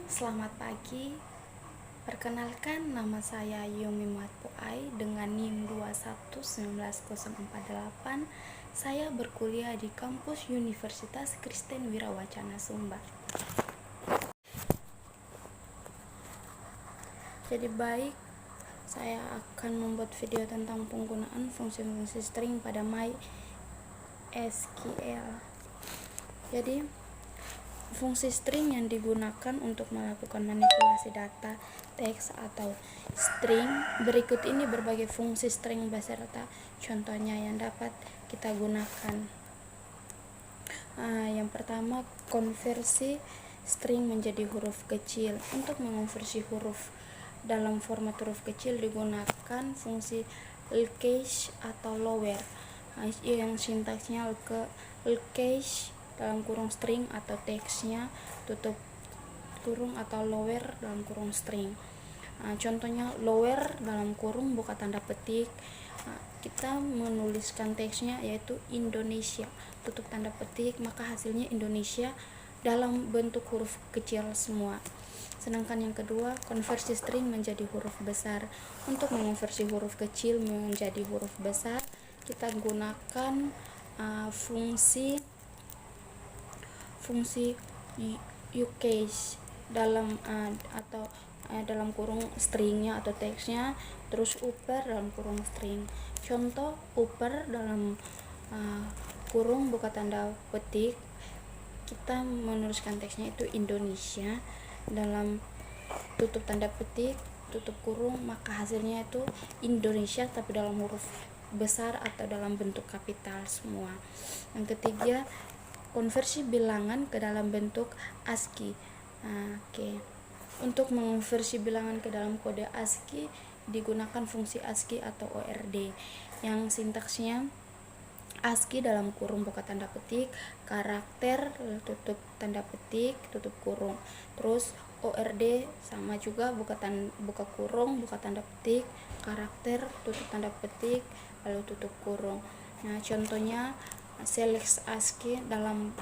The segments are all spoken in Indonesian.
Selamat pagi, perkenalkan nama saya Yumi Matpuai dengan NIM 211948. Saya berkuliah di kampus Universitas Kristen Wirawacana Sumbar. Jadi saya akan membuat video tentang penggunaan fungsi-fungsi string pada MySQL. Jadi fungsi string yang digunakan untuk melakukan manipulasi data teks atau string. Berikut ini berbagai fungsi string beserta contohnya yang dapat kita gunakan. Yang pertama, konversi string menjadi huruf kecil. Untuk mengonversi huruf dalam format huruf kecil digunakan fungsi lowercase atau lower, yang sintaksnya lowercase dalam kurung string atau teksnya tutup kurung atau lower dalam kurung string. Contohnya lower dalam kurung buka tanda petik, kita menuliskan teksnya yaitu Indonesia tutup tanda petik, maka hasilnya Indonesia dalam bentuk huruf kecil semua. Sedangkan yang kedua, konversi string menjadi huruf besar. Untuk mengonversi huruf kecil menjadi huruf besar, kita gunakan fungsi lowercase dalam dalam kurung stringnya atau teksnya, terus upper dalam kurung string. Contoh upper dalam kurung buka tanda petik, kita menuliskan teksnya itu Indonesia dalam tutup tanda petik tutup kurung, maka hasilnya itu Indonesia tapi dalam huruf besar atau dalam bentuk kapital semua. Yang ketiga, konversi bilangan ke dalam bentuk ASCII. Untuk mengonversi bilangan ke dalam kode ASCII digunakan fungsi ASCII atau ORD, yang sintaksnya ASCII dalam kurung buka tanda petik, karakter tutup tanda petik tutup kurung. Terus ORD sama juga buka kurung buka tanda petik, karakter tutup tanda petik lalu tutup kurung. Contohnya select ASCII dalam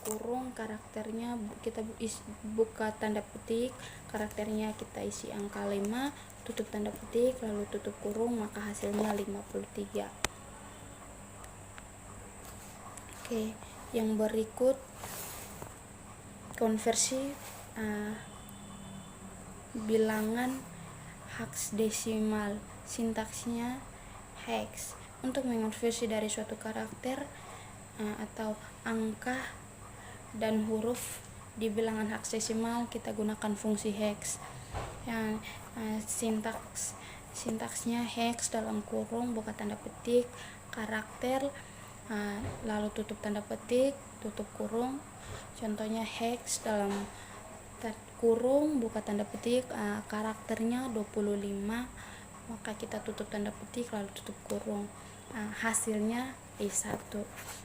kurung karakternya kita buka tanda petik, karakternya kita isi angka 5, tutup tanda petik lalu tutup kurung, maka hasilnya 53. Yang berikut konversi bilangan hexadesimal, sintaksnya hex. Untuk mengonversi dari suatu karakter atau angka dan huruf di bilangan hexadesimal, kita gunakan fungsi hex. Yang sintaksnya hex dalam kurung buka tanda petik, karakter lalu tutup tanda petik tutup kurung. Contohnya hex dalam kurung buka tanda petik, karakternya 25, maka kita tutup tanda petik lalu tutup kurung, hasilnya I1.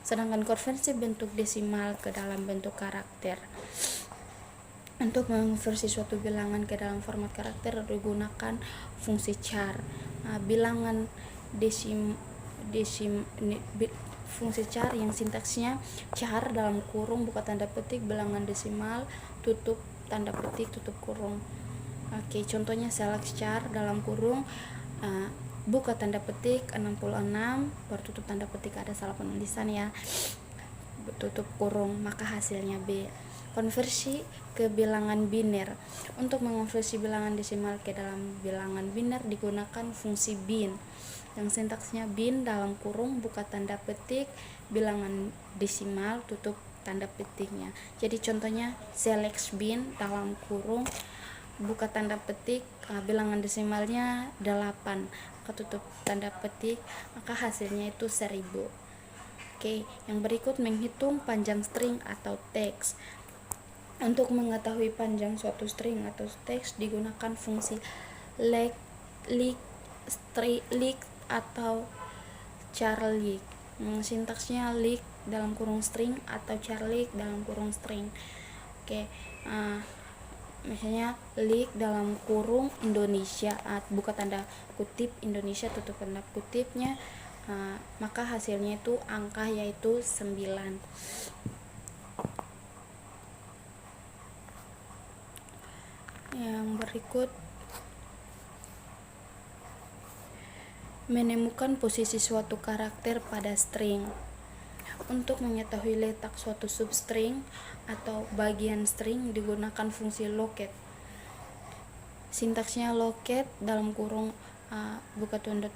Sedangkan konversi bentuk desimal ke dalam bentuk karakter, untuk mengonversi suatu bilangan ke dalam format karakter digunakan fungsi char. Bilangan fungsi char yang sintaksnya char dalam kurung buka tanda petik bilangan desimal tutup tanda petik tutup kurung. Contohnya select char dalam kurung buka tanda petik 66 baru tutup tanda petik, ada salah penulisan ya, tutup kurung, maka hasilnya B. Konversi ke bilangan biner. Untuk mengonversi bilangan desimal ke dalam bilangan biner digunakan fungsi bin, yang sintaksnya bin dalam kurung buka tanda petik bilangan desimal tutup tanda petiknya. Jadi contohnya select bin dalam kurung buka tanda petik bilangan desimalnya 8, maka tutup tanda petik, maka hasilnya itu 1000. Yang berikut menghitung panjang string atau teks. Untuk mengetahui panjang suatu string atau teks digunakan fungsi length, atau char length. Sintaksnya length dalam kurung string atau char length dalam kurung string. Misalnya length dalam kurung Indonesia buka tanda kutip Indonesia tutup tanda kutipnya, maka hasilnya itu angka yaitu 9. Yang berikut, menemukan posisi suatu karakter pada string. Untuk mengetahui letak suatu substring atau bagian string digunakan fungsi locate. Sintaksnya locate dalam kurung buka tanda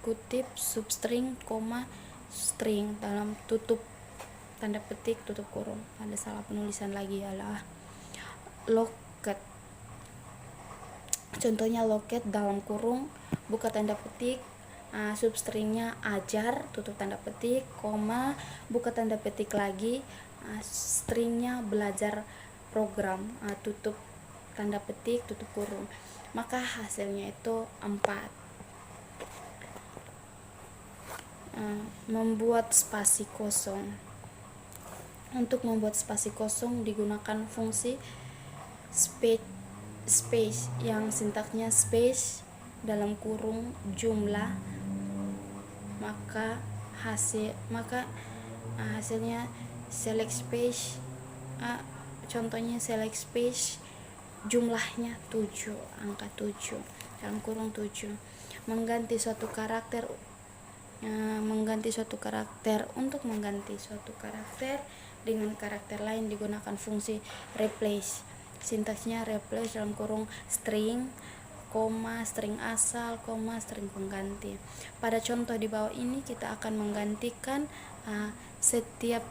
kutip substring, string dalam tutup tanda petik tutup kurung. Ada salah penulisan lagi, adalah locate. Contohnya locate dalam kurung buka tanda petik substringnya ajar tutup tanda petik, buka tanda petik lagi stringnya belajar program tutup tanda petik tutup kurung. Maka hasilnya itu 4. Membuat spasi kosong. Untuk membuat spasi kosong digunakan fungsi space yang sintaksnya space dalam kurung jumlah, maka hasilnya select space, contohnya select space jumlahnya 7, angka 7 dalam kurung 7. Mengganti suatu karakter. Untuk mengganti suatu karakter dengan karakter lain digunakan fungsi replace. Sintaksnya replace dalam kurung string, string asal, string pengganti. Pada contoh di bawah ini kita akan menggantikan setiap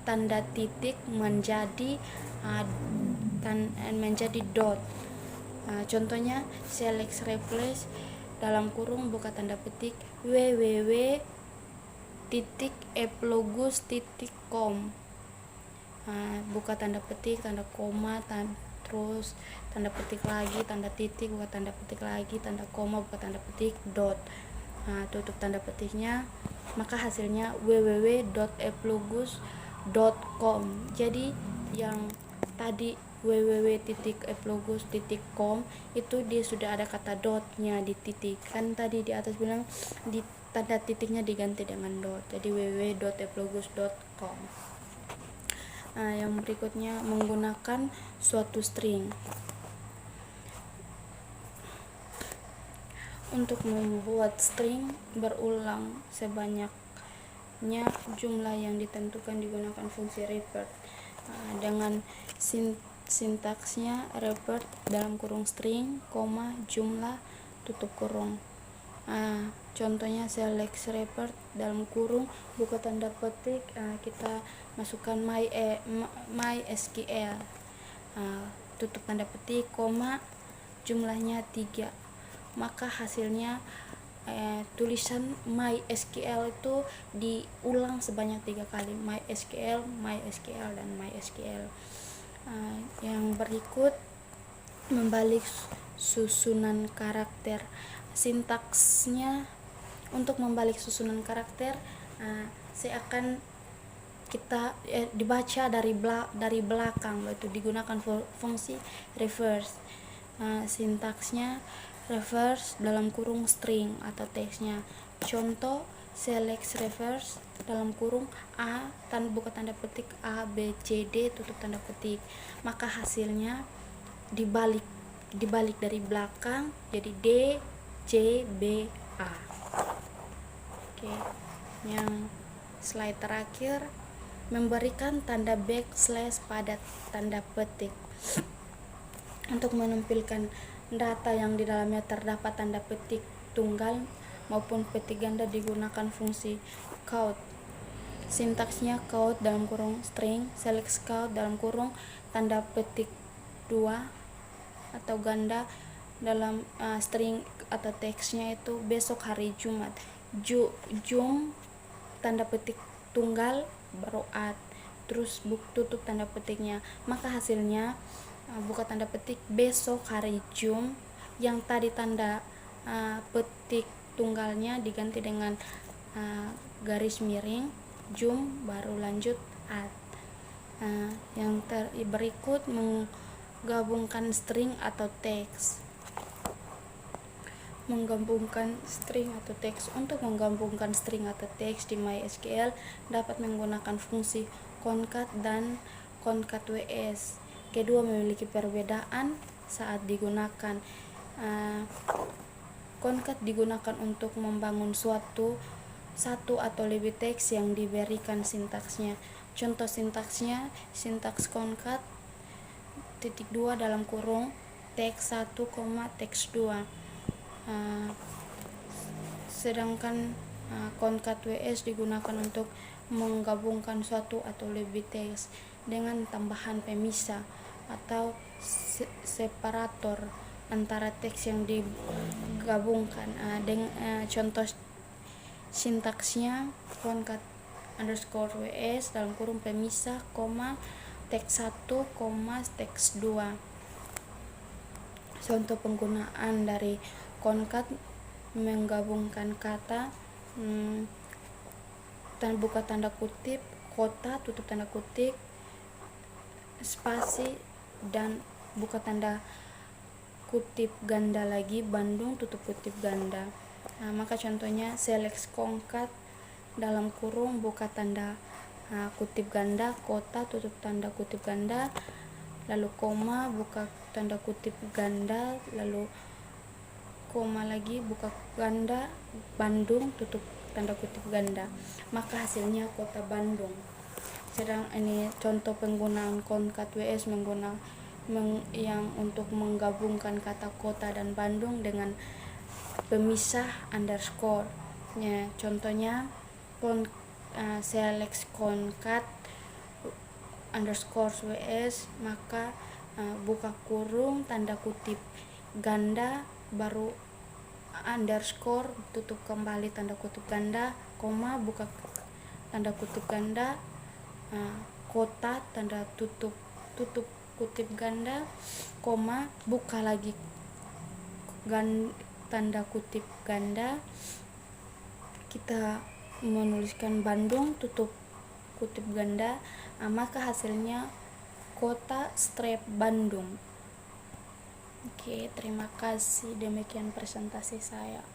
tanda titik menjadi dot. Contohnya select replace dalam kurung buka tanda petik www.eplogus.com, buka tanda petik tanda koma terus tanda petik lagi tanda titik buka tanda petik lagi tanda koma buka tanda petik dot, tutup tanda petiknya, maka hasilnya www.eplogus.com. Jadi yang tadi www.eplogus.com itu dia sudah ada kata dotnya di titik, kan tadi di atas bilang di tanda titiknya diganti dengan dot, jadi www.eplogus.com. Yang berikutnya, menggunakan suatu string. Untuk membuat string berulang sebanyaknya jumlah yang ditentukan digunakan fungsi revert dengan sintaksnya revert dalam kurung string, jumlah tutup kurung. Contohnya select revert dalam kurung buka tanda petik, kita masukkan MySQL, tutup tanda petik, jumlahnya 3, maka hasilnya tulisan MySQL itu diulang sebanyak 3 kali, MySQL dan MySQL. Yang berikut, membalik susunan karakter. Sintaksnya untuk membalik susunan karakter saya akan dibaca dari belakang, yaitu digunakan fungsi reverse. Sintaksnya reverse dalam kurung string atau teksnya. Contoh select reverse dalam kurung buka tanda petik A B C D tutup tanda petik, maka hasilnya dibalik dari belakang jadi D C B A. Oke. Yang slide terakhir, memberikan tanda backslash pada tanda petik. Untuk menampilkan data yang di dalamnya terdapat tanda petik tunggal maupun petik ganda digunakan fungsi count. Sintaksnya count dalam kurung string, select count dalam kurung tanda petik 2 atau ganda dalam string atau teksnya itu besok hari Jumat. Jum tanda petik tunggal baru terus tutup tanda petiknya, maka hasilnya buka tanda petik besok hari Jum, yang tadi tanda petik tunggalnya diganti dengan garis miring Jum baru lanjut yang berikut, menggabungkan string atau teks. Menggabungkan string atau teks. Untuk menggabungkan string atau teks di MySQL dapat menggunakan fungsi concat dan concat.ws. Kedua memiliki perbedaan saat digunakan. Concat digunakan untuk membangun satu atau lebih teks yang diberikan sintaksnya. Contoh sintaksnya, sintaks concat titik 2 dalam kurung teks 1, teks 2. Sedangkan concat WS digunakan untuk menggabungkan suatu atau lebih teks dengan tambahan pemisah atau separator antara teks yang digabungkan. Contoh sintaksnya concat underscore WS dalam kurung pemisah, teks 1, teks 2. Contoh penggunaan dari concat menggabungkan kata buka tanda kutip, kota tutup tanda kutip, spasi, dan buka tanda kutip ganda lagi, Bandung tutup kutip ganda. Maka contohnya select concat dalam kurung buka tanda kutip ganda, kota tutup tanda kutip ganda, lalu koma buka tanda kutip ganda, lalu koma lagi buka ganda, Bandung tutup tanda kutip ganda. Maka hasilnya kota Bandung. Sedang ini contoh penggunaan concat WS yang untuk menggabungkan kata kota dan Bandung dengan pemisah underscore. Contohnya select concat underscore WS, maka buka kurung tanda kutip ganda, baru underscore tutup kembali tanda kutip ganda, koma buka tanda kutip ganda, kota tanda tutup kutip ganda, koma buka lagi tanda kutip ganda, kita menuliskan Bandung tutup kutip ganda. Maka hasilnya kota strip Bandung. Oke, terima kasih, demikian presentasi saya.